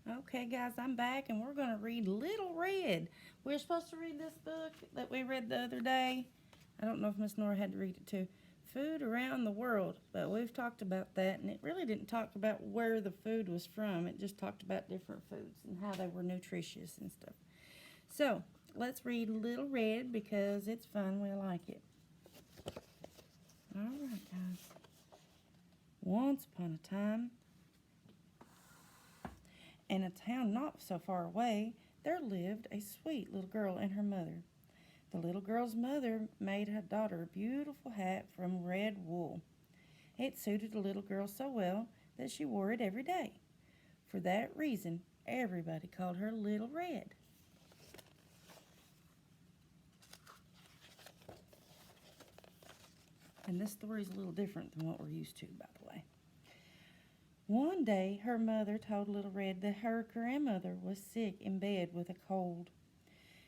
Okay, guys, I'm back and we're going to read Little Red. We're supposed to read this book that we read the other day. I don't know if Miss Nora had to read it too. Food Around the World, but we've talked about that and it really didn't talk about where the food was from. It just talked about different foods and how they were nutritious and stuff. So, let's read Little Red because it's fun. We like it. All right, guys. Once upon a time, in a town not so far away, there lived a sweet little girl and her mother. The little girl's mother made her daughter a beautiful hat from red wool. It suited the little girl so well that she wore it every day. For that reason, everybody called her Little Red. And this story is a little different than what we're used to, by the way. One day, her mother told Little Red that her grandmother was sick in bed with a cold.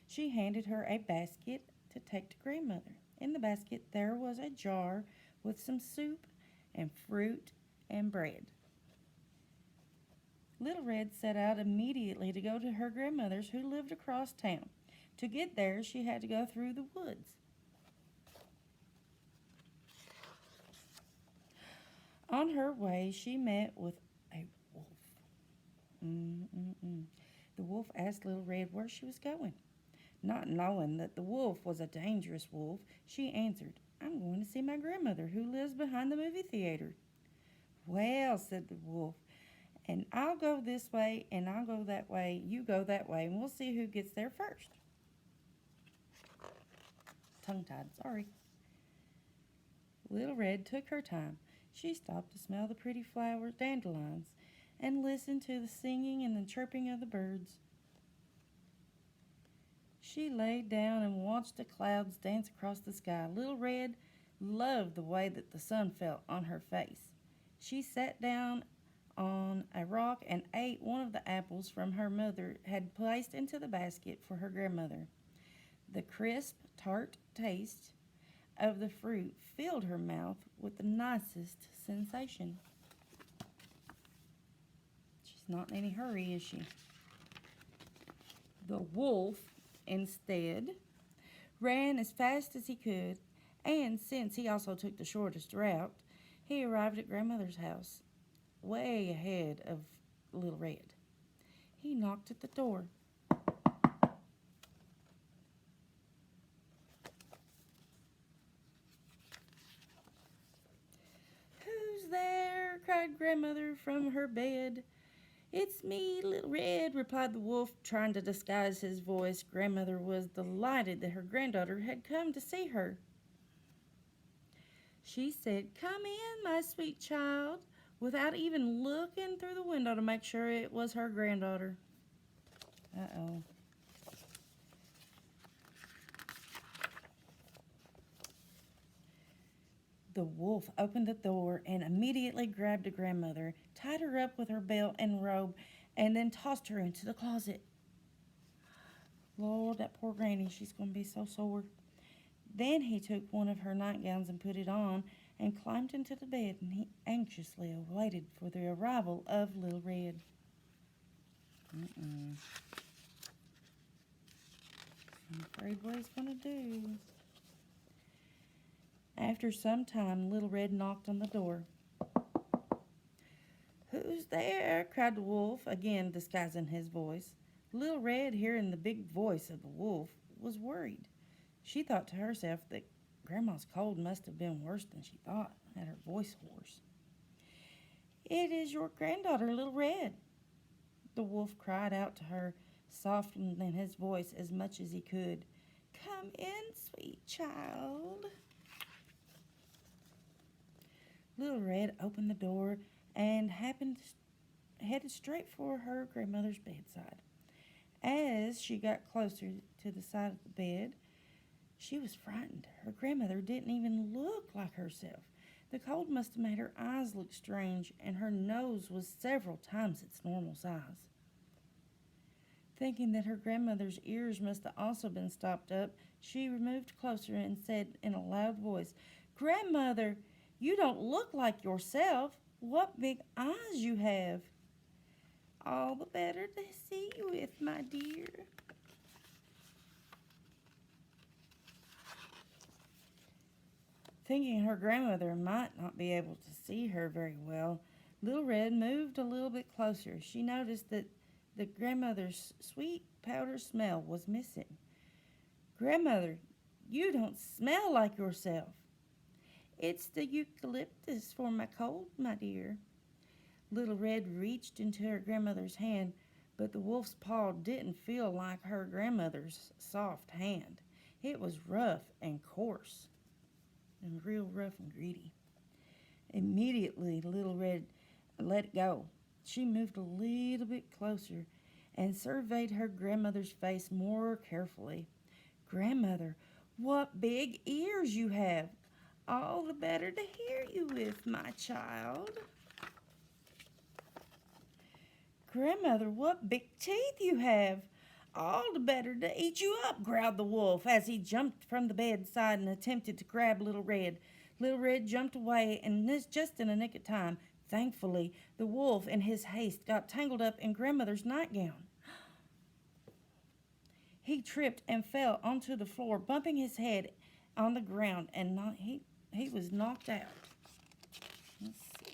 She handed her a basket to take to grandmother. In the basket, there was a jar with some soup and fruit and bread. Little Red set out immediately to go to her grandmother's, who lived across town. To get there, she had to go through the woods. On her way, she met with a wolf. Mm-mm-mm. The wolf asked Little Red where she was going. Not knowing that the wolf was a dangerous wolf, she answered, "I'm going to see my grandmother who lives behind the movie theater." "Well," said the wolf, "and I'll go this way and I'll go that way, you go that way, and we'll see who gets there first." Tongue tied, sorry. Little Red took her time. She stopped to smell the pretty flowers, dandelions, and listen to the singing and the chirping of the birds. She laid down and watched the clouds dance across the sky. Little Red loved the way that the sun fell on her face. She sat down on a rock and ate one of the apples from her mother had placed into the basket for her grandmother. The crisp, tart taste of the fruit filled her mouth with the nicest sensation. She's not in any hurry, is she? The wolf, instead, ran as fast as he could, and since he also took the shortest route, he arrived at grandmother's house, way ahead of Little Red. He knocked at the door. "Who's there?" cried grandmother from her bed. "It's me, Little Red," replied the wolf, trying to disguise his voice. Grandmother was delighted that her granddaughter had come to see her. She said, "Come in, my sweet child," without even looking through the window to make sure it was her granddaughter. Uh-oh. The wolf opened the door and immediately grabbed the grandmother, tied her up with her belt and robe, and then tossed her into the closet. Lord, that poor granny, she's going to be so sore. Then he took one of her nightgowns and put it on and climbed into the bed, and he anxiously awaited for the arrival of Little Red. I'm afraid what he's going to do. After some time, Little Red knocked on the door. "Who's there?" cried the wolf, again disguising his voice. Little Red, hearing the big voice of the wolf, was worried. She thought to herself that Grandma's cold must have been worse than she thought, had her voice hoarse. "It is your granddaughter, Little Red." The wolf cried out to her, softening his voice as much as he could. "Come in, sweet child." Little Red opened the door and headed straight for her grandmother's bedside. As she got closer to the side of the bed, she was frightened. Her grandmother didn't even look like herself. The cold must have made her eyes look strange, and her nose was several times its normal size. Thinking that her grandmother's ears must have also been stopped up, she moved closer and said in a loud voice, "Grandmother, you don't look like yourself. What big eyes you have." all the better to see you with, my dear. Thinking her grandmother might not be able to see her very well, Little Red moved a little bit closer. She noticed that the grandmother's sweet powder smell was missing. Grandmother, you don't smell like yourself. It's the eucalyptus for my cold, my dear. Little Red reached into her grandmother's hand, but the wolf's paw didn't feel like her grandmother's soft hand. It was rough and coarse, and real rough and greedy. Immediately, Little Red let it go. She moved a little bit closer and surveyed her grandmother's face more carefully. Grandmother, what big ears you have! All the better to hear you with, my child. Grandmother, what big teeth you have! All the better to eat you up, growled the wolf as he jumped from the bedside and attempted to grab Little Red. Little Red jumped away, and this just in a nick of time. Thankfully, the wolf, in his haste, got tangled up in Grandmother's nightgown. He tripped and fell onto the floor, bumping his head on the ground, and he was knocked out. Let's see.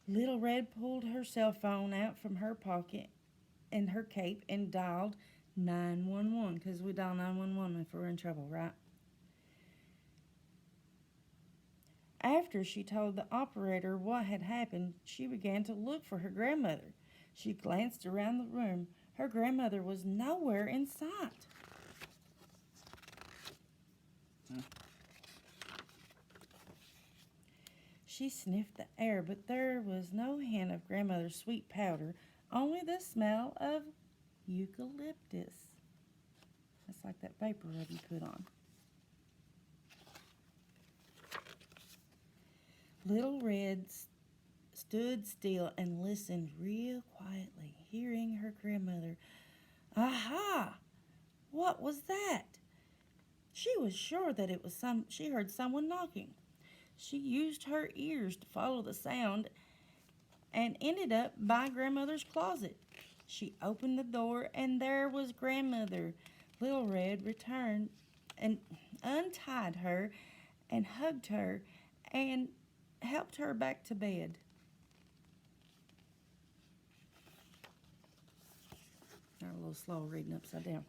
Little Red pulled her cell phone out from her pocket and her cape and dialed 911, because we dial 911 if we're in trouble, right? After she told the operator what had happened, she began to look for her grandmother. She glanced around the room. Her grandmother was nowhere in sight. She sniffed the air, but there was no hint of Grandmother's sweet powder, only the smell of eucalyptus. That's like that vapor rub you put on. Little Red stood still and listened real quietly, hearing her grandmother. Aha! What was that? She was sure that it was she heard someone knocking. She used her ears to follow the sound and ended up by Grandmother's closet. She opened the door, and there was Grandmother. Little Red returned and untied her and hugged her and helped her back to bed. I'm a little slow reading upside down.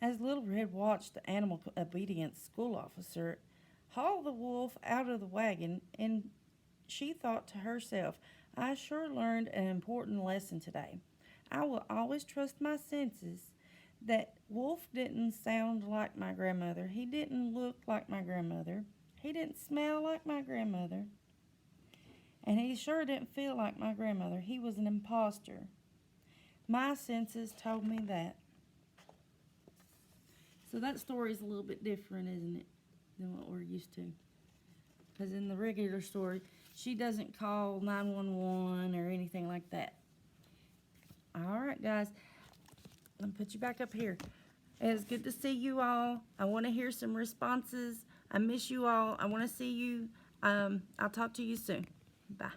As Little Red watched the animal obedience school officer haul the wolf out of the wagon, and she thought to herself, I sure learned an important lesson today. I will always trust my senses. That wolf didn't sound like my grandmother. He didn't look like my grandmother. He didn't smell like my grandmother. And he sure didn't feel like my grandmother. He was an imposter. My senses told me that. So that story is a little bit different, isn't it, than what we're used to? Because in the regular story, she doesn't call 911 or anything like that. All right, guys. Let me put you back up here. It's good to see you all. I want to hear some responses. I miss you all. I want to see you. I'll talk to you soon. Bye.